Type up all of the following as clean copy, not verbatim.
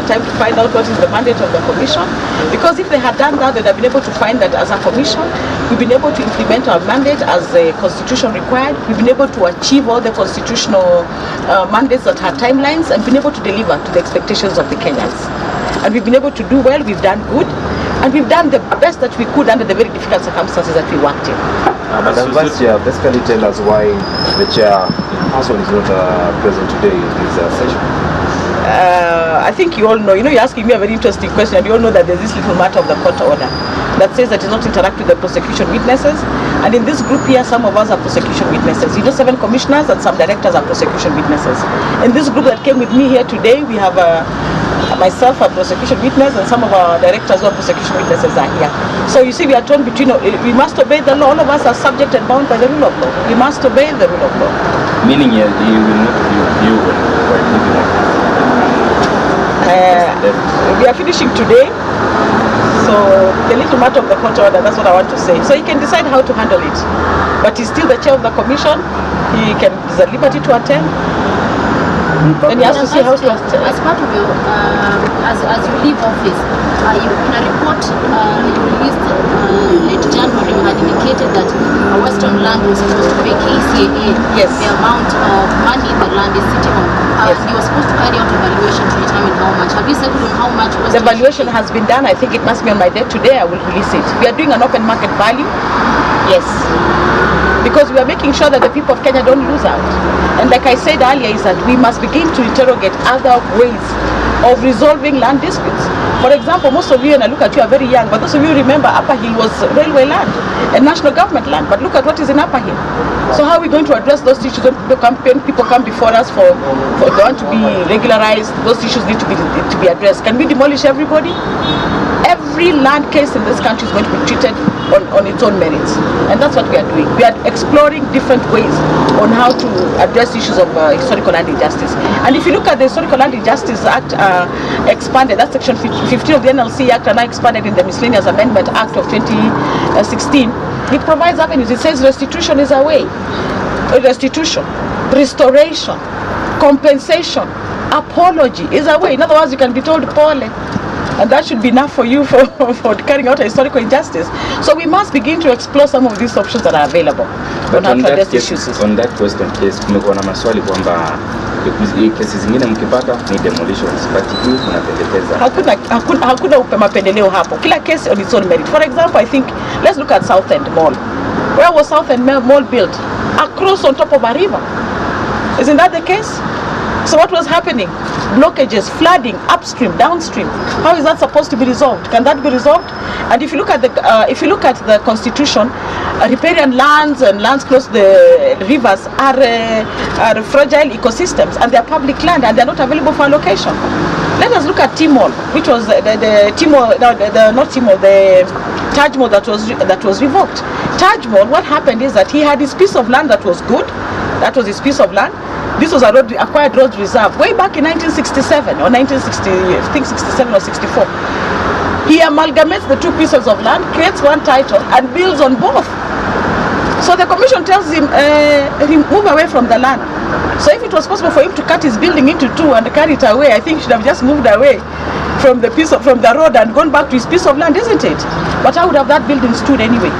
Time to find out what is the mandate of the commission, because if they had done that, they'd have been able to find that as a commission we've been able to implement our mandate as the constitution required. We've been able to achieve all the constitutional mandates that had timelines, and been able to deliver to the expectations of the Kenyans. And we've been able to do well. We've done good, and we've done the best that we could under the very difficult circumstances that we worked in. Madam Vice Chair, basically tell us why the chair person is not present today in this session. I think you all know, you're asking me a very interesting question, and you all know that there's this little matter of the court order that says that it does not interact with the prosecution witnesses. And in this group here, some of us are prosecution witnesses. 7 commissioners and some directors are prosecution witnesses. In this group that came with me here today, we have myself, a prosecution witness, and some of our directors who are prosecution witnesses are here. So you see, we are torn between, we must obey the law. All of us are subject and bound by the rule of law. We must obey the rule of law. Meaning you will not be you when leaving office. We are finishing today, so the little matter of the court order, that's what I want to say. So he can decide how to handle it, but he's still the chair of the commission. He can is at liberty to attend, and he has to see how to attend. As part of your, as you leave office, in a report you released late January, you had indicated that Weston land was supposed to pay KCAA the amount of money the land is sitting on. You were supposed to carry out a valuation to determine how much. Have you settled on how much was the valuation has been done? I think it must be on my desk today. I will release it. We are doing an open market value. Yes. Because we are making sure that the people of Kenya don't lose out. And like I said earlier, is that we must begin to interrogate other ways of resolving land disputes. For example, most of you, and I look at you, are very young, but those of you remember Upper Hill was railway land and national government land. But look at what is in Upper Hill. So how are we going to address those issues when people come before us for they want to be regularized? Those issues need to be addressed. Can we demolish everybody? Every land case in this country is going to be treated on its own merits, and that's what we are doing. We are exploring different ways on how to address issues of historical land injustice. And if you look at the Historical Land Injustice Act expanded, that's section 15 of the NLC Act, and now expanded in the Miscellaneous Amendment Act of 2016, it provides avenues. It says restitution is a way. Restitution, restoration, compensation, apology is a way. In other words, you can be told pole, and that should be enough for you for carrying out a historical injustice. So we must begin to explore some of these options that are available on how to address these issues. On that question case, kumekuwa na maswali kwamba kesi zingine mkipata ni demolitions, but hii unapendekeza. Hakuna mapendeleo hapo. Kila case on its own merit. For example, I think, let's look at South End Mall. Where was South End Mall built? Across on top of a river. Isn't that the case? So what was happening? Blockages, flooding, upstream, downstream. How is that supposed to be resolved? Can that be resolved? And if you look at the Constitution, riparian lands and lands close to the rivers are fragile ecosystems, and they are public land, and they are not available for allocation. Let us look at Timor, which was the Taj Mall that was revoked. Taj Mall, what happened is that he had his piece of land that was good. That was his piece of land. This was a acquired road reserve way back in 1967 or 1960, I think 67 or 64. He amalgamates the two pieces of land, creates one title, and builds on both. So the commission tells him, move away from the land. So if it was possible for him to cut his building into two and carry it away, I think he should have just moved away from the road and gone back to his piece of land, isn't it? But how would have that building stood anyway?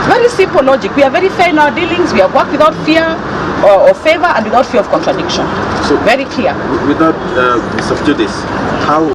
Very simple logic. We are very fair in our dealings. We have worked without fear or favor and without fear of contradiction. So very clear. Without subjudice, how